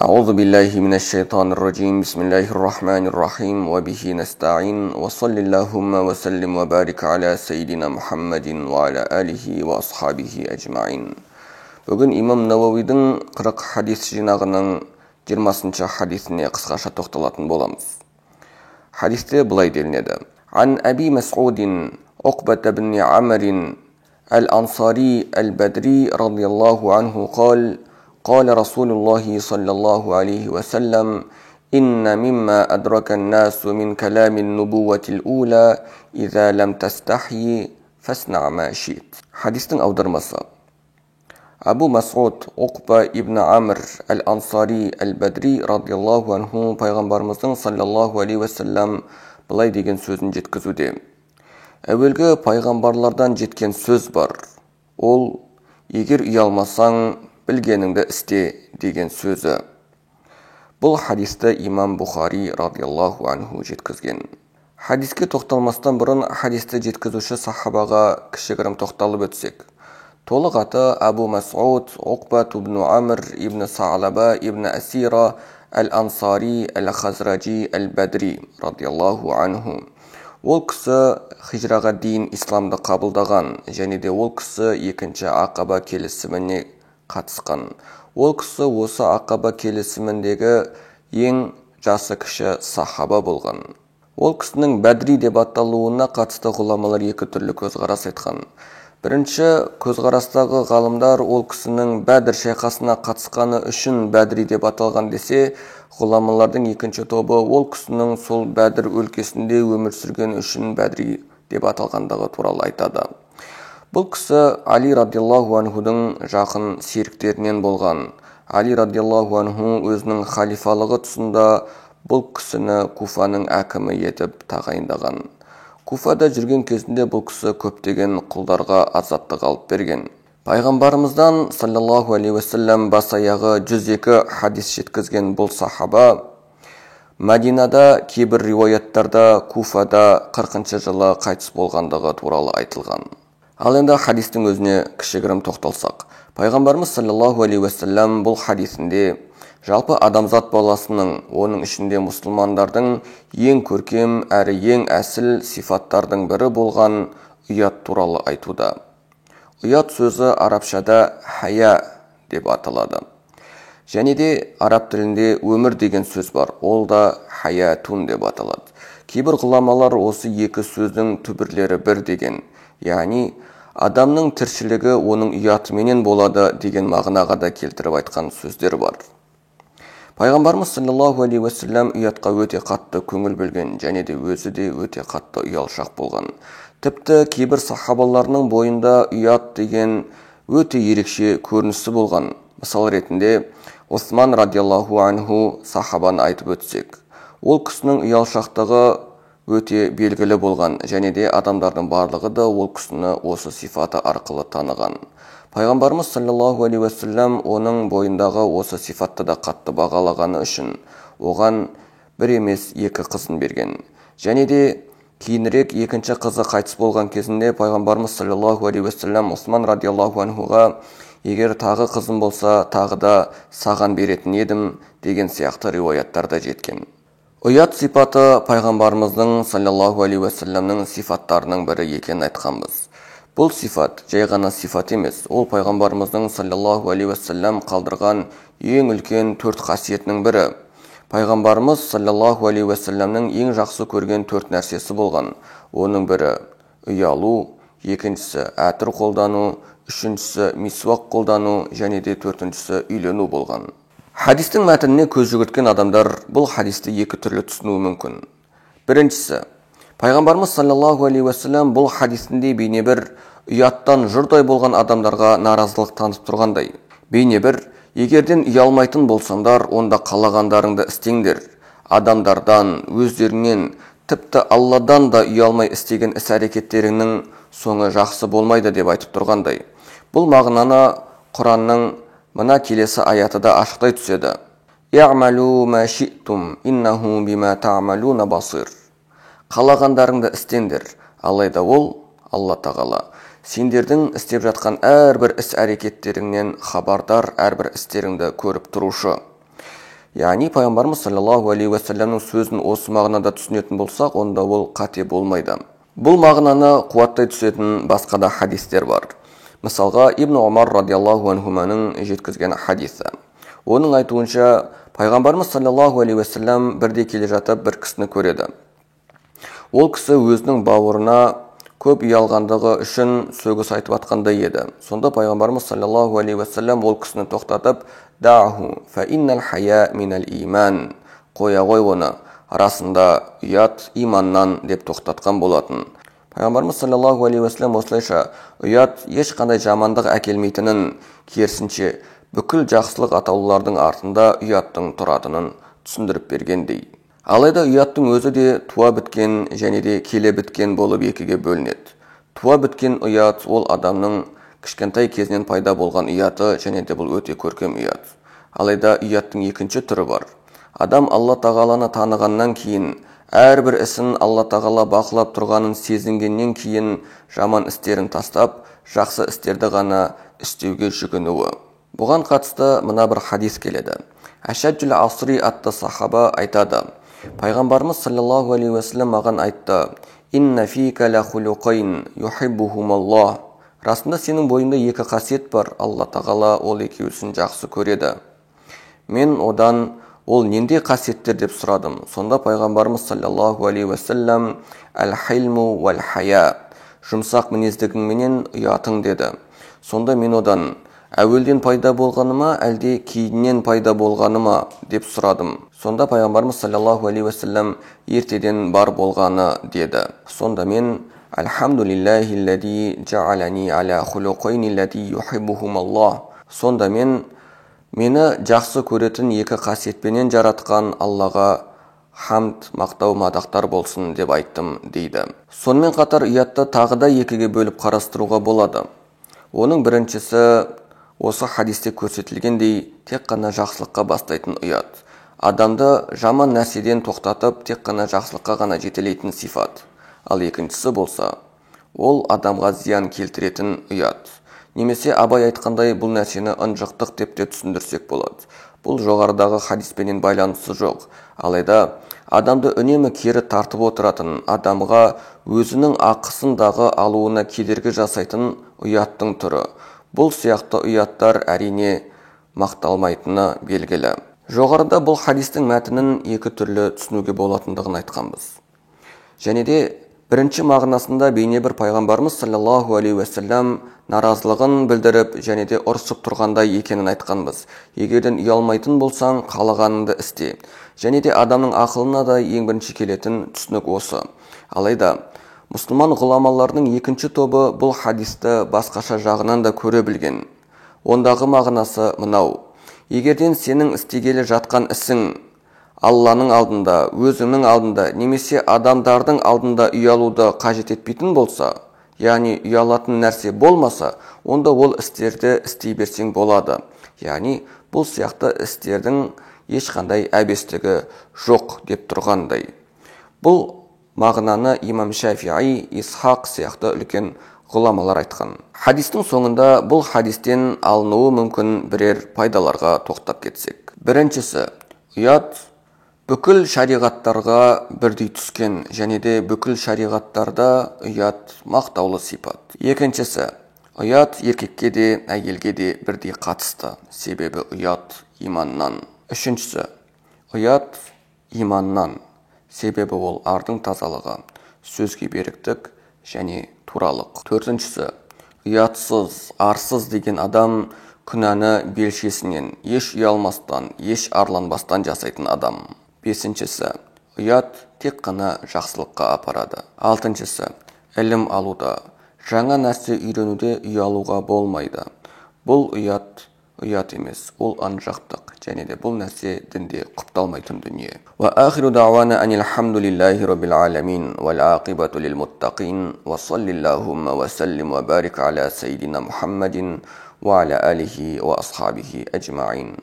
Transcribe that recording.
أعوذ بالله من الشيطان الرجيم بسم الله الرحمن الرحيم وبه نستعين وصل اللهم وسلم وبارك على سيدنا محمد وعلى آله وأصحابه أجمعين. Бүгін имам Науауидің 40 хадис жинағының 20-шы хадисіне қысқаша тоқталатын боламыз. Хадисте былай делінеді: Ан Аби Мас'удин Уқбат ибн Амр al-Ansari al-Badri radiyallahu anhu قال قال رسول الله صلى الله عليه وسلم إن مما أدرك الناس من كلام النبوة الأولى إذا لم تستحي فاصنع ما شئت. حديث аудармасы: Абу Мас'уд Уқба ибн Амр al-Ansari al-Badri радиаллаху анху пайғамбарымыздың саллаллаху алейхи уассалам былай деген сөзін жеткізуде: Әуелгі пайғамбарлардан жеткен сөз бар. Ол: егер ұялмасаң, білгеніңді істе деген сөзі. Бұл хадисті имам Бухари радиаллаху анху жеткізген. Хадиске тоқталмастан бұрын хадисті жеткізуші сахабаға кішігірім тоқталып өтсек. Толық аты Абу Мас'уд Уқбат ибн Амр ибн Са'лаба ибн Асира al-Ansari al-Khazraji al-Badri радиаллаху анху. Ол кісі хижраға дейін исламды қабылдаған және де ол кісі екінші Ақаба келісіміне қатысқан. Ол кісі осы Ақаба келісіміндегі ең жасы кіші сахаба болған. Ол кісінің Бәдри деп аталуына қатысты ғұламалар екі түрлі көзқарас айтқан. Бірінші көзқарастағы ғалымдар ол кісінің Бәдір шайқасына қатысқаны үшін Бәдри деп аталған десе, ғұламалардың екінші тобы ол кісінің сол Бәдір өлкесінде өмір сүрген үшін Бәдри деп аталғандығы туралы айтады. Бұл кісі Али радиаллаху анхудың жақын серіктерінен болған. Али радиаллаху анху өзінің халифалығы тұсында бұл кісіні Куфаның әкімі етіп тағайындаған. Куфада жүрген кезінде бұл кісі көптеген құлдарға азаттық алып берген. Пайғамбарымыздан саллаллаху алейхи уассалам бас аяғы 102 хадис жеткізген бұл сахаба Мәдинада, кейбір риуаяттарда Куфада 40-шы жылы қайтыс болғандығы туралы айтылған. Ал енді хадистің өзіне кішігірім тоқталсақ. Пайғамбарымыз саллаллаху алейхи уассалам бұл хадисінде жалпы адамзат баласының, оның ішінде мұсылмандардың ең көркем әрі ең әсіл сифаттардың бірі болған ұят туралы айтуда. Ұят сөзі арабшада хая деп аталады. Және де араб тілінде өмір деген сөз бар, ол да хаятун деп аталады. Кейбір ғұламалар осы екі сөздің түбірлері бір деген, яғни адамның тіршілігі оның ұятыменен болады деген мағынаға да келтіріп айтқан сөздер бар. Пайғамбарымыз саллаллаху алейхи уассалам ұятқа өте қатты көңіл бөлген және де өзі де өте қатты ұялшақ болған. Тіпті кейбір сахабаларының бойында ұят деген өте ерекше көрінісі болған. Мысал ретінде Осман радиаллаху анху сахабаны айтып өтсек, ол кісінің ұялшақтығы өте белгілі болған және де адамдардың барлығы да ол кісіні осы сифаты арқылы таныған. Пайғамбарымыз саллаллаху алейхи уассалам оның бойындағы осы сифатты да қатты бағалағаны үшін оған бір емес екі қызын берген. Және де кейінірек екінші қызы қайтыс болған кезінде пайғамбарымыз саллаллаху алейхи уассалам Осман радиаллаху анхуға: егер тағы қызым болса, тағы да саған беретін едім деген сияқты риуаяттарда жеткен. Ұят сипаты пайғамбарымыздың саллаллаху алейхи уассаламның сифаттарының бірі екенін айтқанбыз. Бұл сифат жай ғана сифат емес, ол пайғамбарымыздың саллаллаху алейхи уассалам қалдырған ең үлкен 4 қасиетінің бірі. Пайғамбарымыз саллаллаху алейхи уассаламның ең жақсы көрген 4 нәрсесі болған. Оның бірі ұялу, екіншісі әтір қолдану, үшіншісі мисуақ қолдану және де төртіншісі үйлену болған. Хадистің мәтініне көз жүгірткен адамдар бұл хадисті екі түрлі түсінуі мүмкін. Біріншісі, пайғамбарымыз саллаллаху алейхи уассалам бұл хадисінде бейнебір ұяттан жұрдай болған адамдарға наразылық танытып тұрғандай. Бейнебір: егерден ұялмайтын болсаңдар, онда қалағандарыңды істеңдер. Адамдардан, өздеріңнен, тіпті Алладан да ұялмай істеген іс-әрекеттеріңнің соңы жақсы болмайды деп айтып тұрғандай. Бұл мағынаны Құранның мына келесі аяты да ашықтай түседі. Иъмалу ма ши'тум иннаху бима та'малуна басир. Қалағандарыңды істеңдер, алайда ол, Алла тағала, сендердің істеп жатқан әрбір іс әрекеттеріңнен хабардар, әрбір істеріңді көріп тұрушы. Яғни пайғамбарымыз саллаллаху алейхи уассаламның сөзін осы мағынада түсінетін болсақ, онда ол қате болмайды. Бұл мағынаны қуаттай түсетін басқа да хадистер бар. Мысалға, Ибн Омар радиаллаху анхуманың жеткізген хадисі. Оның айтуынша, пайғамбарымыз саллаллаху алейхи уассалам бірде келе жатып бір кісіні көреді. Ол кісі өзінің бауырына көп ұялғандығы үшін сөгіс айтып атқандай еді. Сонда пайғамбарымыз саллаллаху алейхи уассалам ол кісіні тоқтатып, «Да'ху, фа иннал хая минал иман». Қоя ғой оны, арасында ұят иманнан деп тоқтатқан болатын. Пайғамбарымыз саллаллаху алейхи уассалам осылайша ұят ешқандай жамандық әкелмейтінін, керісінше бүкіл жақсылық атаулардың артында ұяттың тұратынын түсіндіріп бергендей. Алайда ұяттың өзі де туа біткен және де келе біткен болып екіге бөлінеді. Туа біткен ұят ол адамның кішкентай кезінен пайда болған ұяты, және де бұл өте көркем ұят. Алайда ұяттың екінші түрі бар. Адам Алла тағаланы танығаннан кейін, әрбір ісін Алла тағала бақылап тұрғанын сезінгеннен кейін жаман істерін тастап, жақсы істерді ғана істеуге жүгінуі. Бұған қатысты мына бір хадис келеді. Ашаджул асри атты сахаба айтады. Пайғамбарымыз саллаллаху алейхи уассалам маған айтты: «Инна фика ла хулуқайн юхиббухумаллах». Расында сенің бойыңда екі қасиет бар, Алла тағала ол екеуісін жақсы көреді. Мен одан ол нендей қасиеттер деп сұрадым. Сонда пайғамбарымыз саллаллаху алейхи уассалам «Әл-хилму вәл-хая», жұмсақ мінездігіңменен ұятың деді. Сонда мен одан әуелден пайда болғаны ма, әлде кейіннен пайда болғаны ма деп сұрадым. Сонда пайғамбарымыз саллаллаху алейхи уассалам ертеден бар болғаны деді. Сонда мен «Алхамдулиллахи аллади жа'алани аля хулуқайни аллати юхиббухумаллах». Сонда мені жақсы көретін екі қасиетпенен жаратқан Аллаға хамд, мақтау, мадақтар болсын деп айттым дейді. Сонымен қатар ұятты тағы да екіге бөліп қарастыруға болады. Оның біріншісі осы хадисте көрсетілгендей тек қана жақсылыққа бастайтын ұят. Адамды жаман нәрседен тоқтатып, тек қана жақсылыққа ғана жетелейтін сифат. Ал екіншісі болса, ол адамға зиян келтіретін ұят. Немесе Абай айтқандай бұл нәрсені ынжықтық деп те түсіндірсек болады. Бұл жоғарыдағы хадиспенен байланысы жоқ. Алайда адамды үнемі кері тартып отыратын, адамға өзінің ақысындағы алуына кедергі жасайтын ұяттың түрі. Бұл сияқты ұяттар әрине мақталмайтыны белгілі. Жоғарыда бұл хадистің мәтінін екі түрлі түсінуге болатындығын айтқанбыз. Және де бірінші мағынасында бейне бір пайғамбарымыз саллаллаху алейхи уассалам наразылығын білдіріп, және де ұрсып тұрғандай екенін айтқанбыз. Егерден ұялмайтын болсаң, қалағаныңды істе. Және де адамның ақылына да ең бірінші келетін түсінік осы. Алайда мұсылман ғұламаларының екінші тобы бұл хадисті басқаша жағынан да көре білген. Ондағы мағынасы мынау: егерден сенің істегелі жатқан ісің Алланың алдында, өзіңнің алдында, немесе адамдардың алдында ұялуды қажет етпейтін болса, яғни ұялатын нәрсе болмаса, онда ол істерді істей берсең болады. Яғни бұл сияқты істердің ешқандай әбестігі жоқ деп тұрғандай. Бұл мағынаны имам Шафиғи, Исхақ сияқты үлкен ғұламалар айтқан. Хадистің соңында бұл хадистен алынуы мүмкін бірер пайдаларға тоқтап кетсек. Біріншісі, ұят бүкіл шариғаттарға бірдей түскен, және де бүкіл шариғаттарда ұят мақтаулы сипат. Екіншісі, ұят еркекке де, әйелге де бірдей қатысты, себебі ұят иманнан. Үшіншісі, ұят иманнан, себебі ол ардың тазалығы, сөзге беріктік және туралық. Төртіншісі, ұятсыз, арсыз деген адам күнәні белшесінен, еш ұялмастан, еш арланбастан жасайтын адам. Бесіншісі, ұят тек қана жақсылыққа апарады. Алтыншысы, ілім алуда, жаңа нәрсе үйренуде ұялуға болмайды. Бұл ұят емес, ол ынжықтық, және де бұл нәрсе дінде құпталмайтын дүние. Ва ахиру дa'вана анил хамдулиллахи rabbil alamin wal aqibatu lil muttaqin wa sallallahu wa sallim wa barik ala sayyidina Muhammadin wa ala alihi wa ashabihi ajma'in.